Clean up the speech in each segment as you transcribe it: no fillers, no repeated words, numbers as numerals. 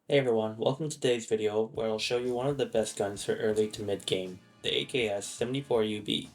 Hey everyone, welcome to today's video where I'll show you one of the best guns for early to mid game, the AKS-74UB.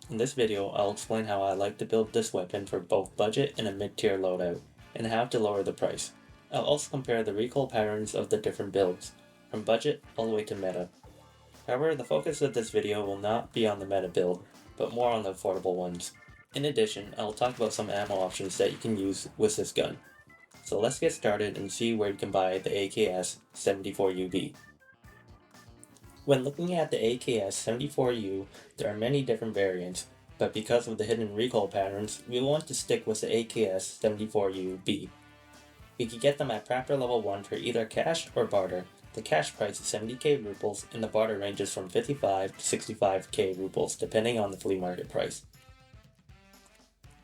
In this video, I'll explain how I like to build this weapon for both budget and a mid-tier loadout, and how to lower the price. I'll also compare the recoil patterns of the different builds, from budget all the way to meta. However, the focus of this video will not be on the meta build, but more on the affordable ones. In addition, I'll talk about some ammo options that you can use with this gun. So let's get started and see where you can buy the AKS-74UB. When looking at the AKS-74U, there are many different variants, but because of the hidden recoil patterns, we want to stick with the AKS-74UB. We can get them at Prapor level 1 for either cash or barter. The cash price is 70k rubles and the barter ranges from 55 to 65k rubles depending on the flea market price.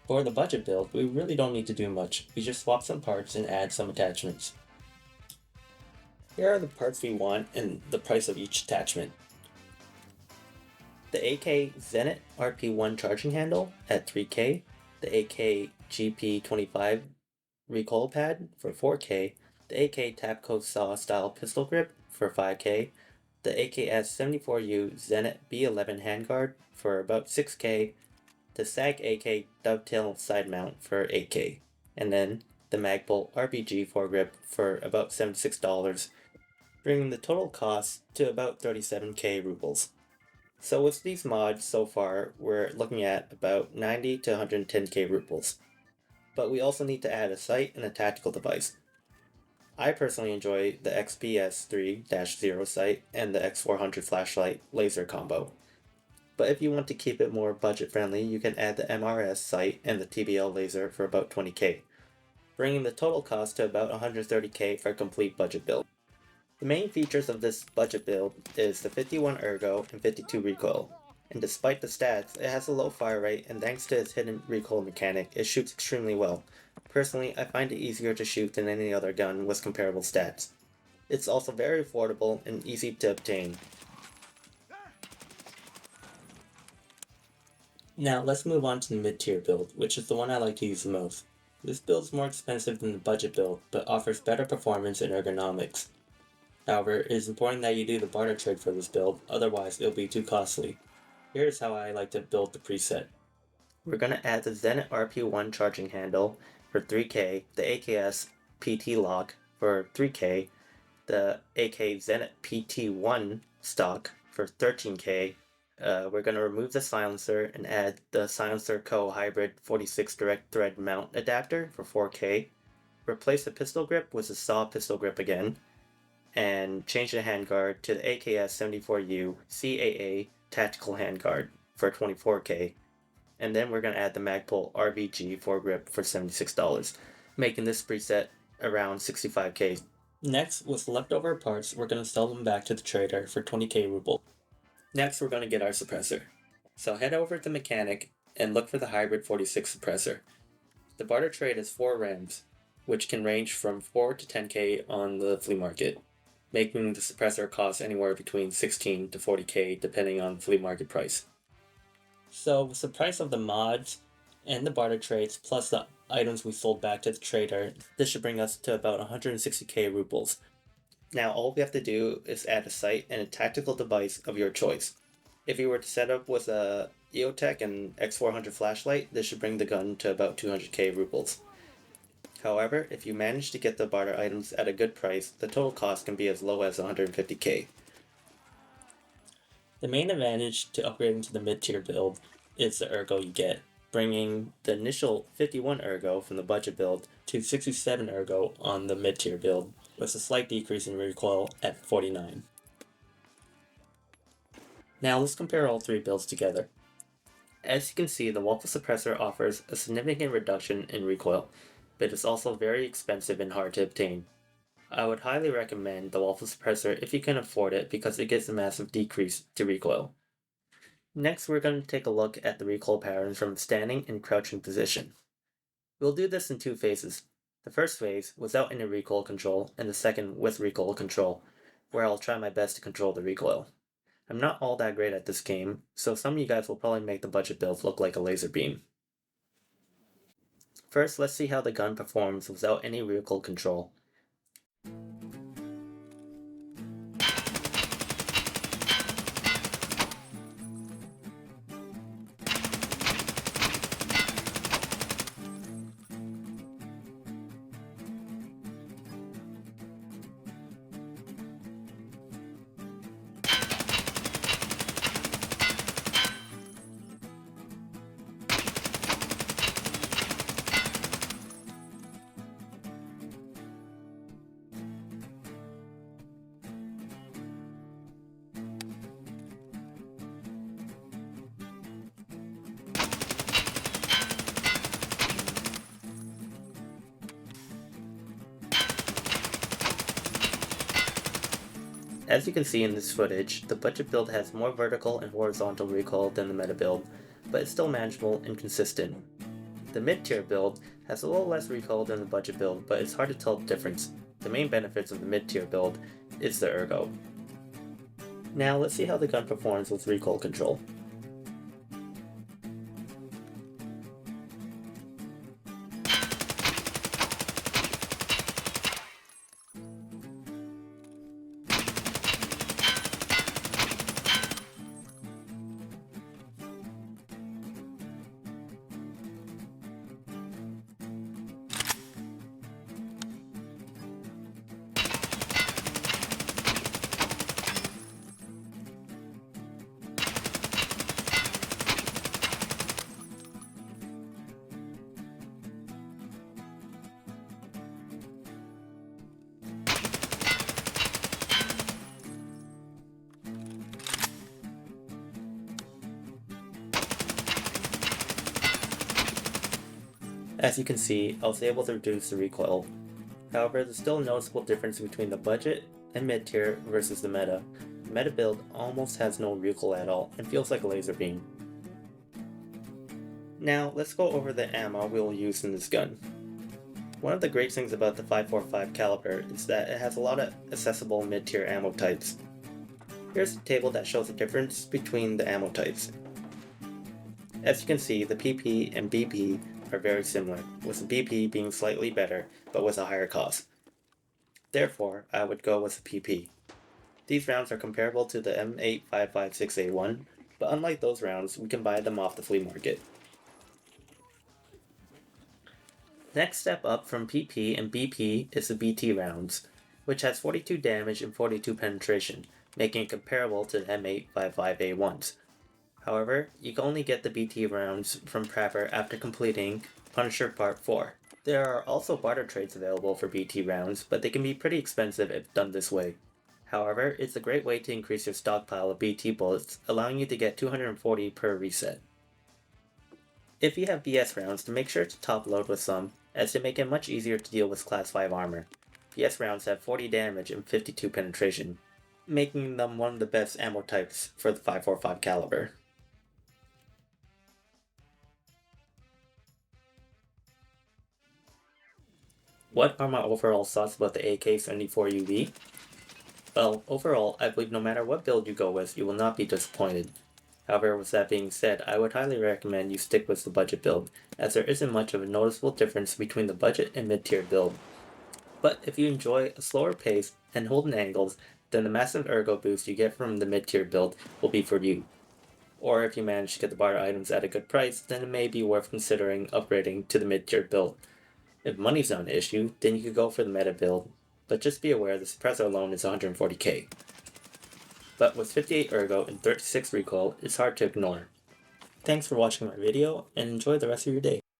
For the budget build, we really don't need to do much, we just swap some parts and add some attachments. Here are the parts we want and the price of each attachment. The AK Zenit RP1 charging handle at 3k, the AK GP25 recoil pad for 4k, the AK Tapco Saw style pistol grip for 5k, the AKS-74U Zenit B11 handguard for about 6k, the SAG AK dovetail side mount for 8k, and then the Magpul RPG foregrip for about $76, bringing the total cost to about 37k rubles. So with these mods so far, we're looking at about 90 to 110k rubles. But we also need to add a sight and a tactical device. I personally enjoy the XPS3-0 sight and the X400 flashlight laser combo. But if you want to keep it more budget friendly, you can add the MRS sight and the TBL laser for about 20k, bringing the total cost to about 130k for a complete budget build. The main features of this budget build is the 51 ergo and 52 recoil, and despite the stats, it has a low fire rate and thanks to its hidden recoil mechanic, it shoots extremely well. Personally, I find it easier to shoot than any other gun with comparable stats. It's also very affordable and easy to obtain. Now let's move on to the mid-tier build, which is the one I like to use the most. This build is more expensive than the budget build, but offers better performance and ergonomics. However, it is important that you do the barter trade for this build, otherwise it'll be too costly. Here's how I like to build the preset. We're going to add the Zenit RP1 charging handle for 3k, the AKS PT lock for 3k, the AK Zenit PT1 stock for 13k. We're going to remove the silencer and add the Silencer Co. Hybrid 46 direct thread mount adapter for 4k. Replace the pistol grip with the saw pistol grip again, and change the handguard to the AKS-74U CAA Tactical Handguard for 24k. And then we're going to add the Magpul RBG foregrip for $76, making this preset around 65k. Next, with leftover parts, we're going to sell them back to the trader for 20k ruble. Next, we're going to get our suppressor. So head over to Mechanic and look for the Hybrid 46 suppressor. The barter trade is 4 rams, which can range from 4 to 10k on the flea market, making the suppressor cost anywhere between 16 to 40k depending on the flea market price. So with the price of the mods and the barter trades plus the items we sold back to the trader, this should bring us to about 160k rubles. Now all we have to do is add a sight and a tactical device of your choice. If you were to set up with a EOTech and X400 flashlight, this should bring the gun to about 200k rubles. However, if you manage to get the barter items at a good price, the total cost can be as low as 150k. The main advantage to upgrading to the mid-tier build is the ergo you get, bringing the initial 51 ergo from the budget build to 67 ergo on the mid-tier build, with a slight decrease in recoil at 49. Now let's compare all 3 builds together. As you can see, the Waffle Suppressor offers a significant reduction in recoil, but it's also very expensive and hard to obtain. I would highly recommend the Waffle Suppressor if you can afford it because it gives a massive decrease to recoil. Next, we're going to take a look at the recoil patterns from standing and crouching position. We'll do this in 2 phases. The first phase without any recoil control, and the second with recoil control, where I'll try my best to control the recoil. I'm not all that great at this game, so some of you guys will probably make the budget build look like a laser beam. First, let's see how the gun performs without any recoil control. As you can see in this footage, the budget build has more vertical and horizontal recoil than the meta build, but it's still manageable and consistent. The mid-tier build has a little less recoil than the budget build, but it's hard to tell the difference. The main benefits of the mid-tier build is the ergo. Now let's see how the gun performs with recoil control. As you can see, I was able to reduce the recoil. However, there's still a noticeable difference between the budget and mid-tier versus the meta. The meta build almost has no recoil at all and feels like a laser beam. Now, let's go over the ammo we will use in this gun. One of the great things about the 5.45 caliber is that it has a lot of accessible mid-tier ammo types. Here's a table that shows the difference between the ammo types. As you can see, the PP and BP are very similar, with the BP being slightly better, but with a higher cost. Therefore, I would go with the PP. These rounds are comparable to the M8556A1, but unlike those rounds, we can buy them off the flea market. Next step up from PP and BP is the BT rounds, which has 42 damage and 42 penetration, making it comparable to the M855A1s. However, you can only get the BT rounds from Prapor after completing Punisher Part 4. There are also barter trades available for BT rounds, but they can be pretty expensive if done this way. However, it's a great way to increase your stockpile of BT bullets, allowing you to get 240 per reset. If you have BS rounds, then make sure to top load with some, as they make it much easier to deal with Class 5 armor. BS rounds have 40 damage and 52 penetration, making them one of the best ammo types for the 5.45 caliber. What are my overall thoughts about the AK-74UB? Well, overall, I believe no matter what build you go with, you will not be disappointed. However, with that being said, I would highly recommend you stick with the budget build, as there isn't much of a noticeable difference between the budget and mid-tier build. But if you enjoy a slower pace and holding angles, then the massive ergo boost you get from the mid-tier build will be for you. Or if you manage to get the barter items at a good price, then it may be worth considering upgrading to the mid-tier build. If money's not an issue, then you could go for the meta build, but just be aware the suppressor alone is 140k. But with 58 ergo and 36 recoil, it's hard to ignore. Thanks for watching my video, and enjoy the rest of your day.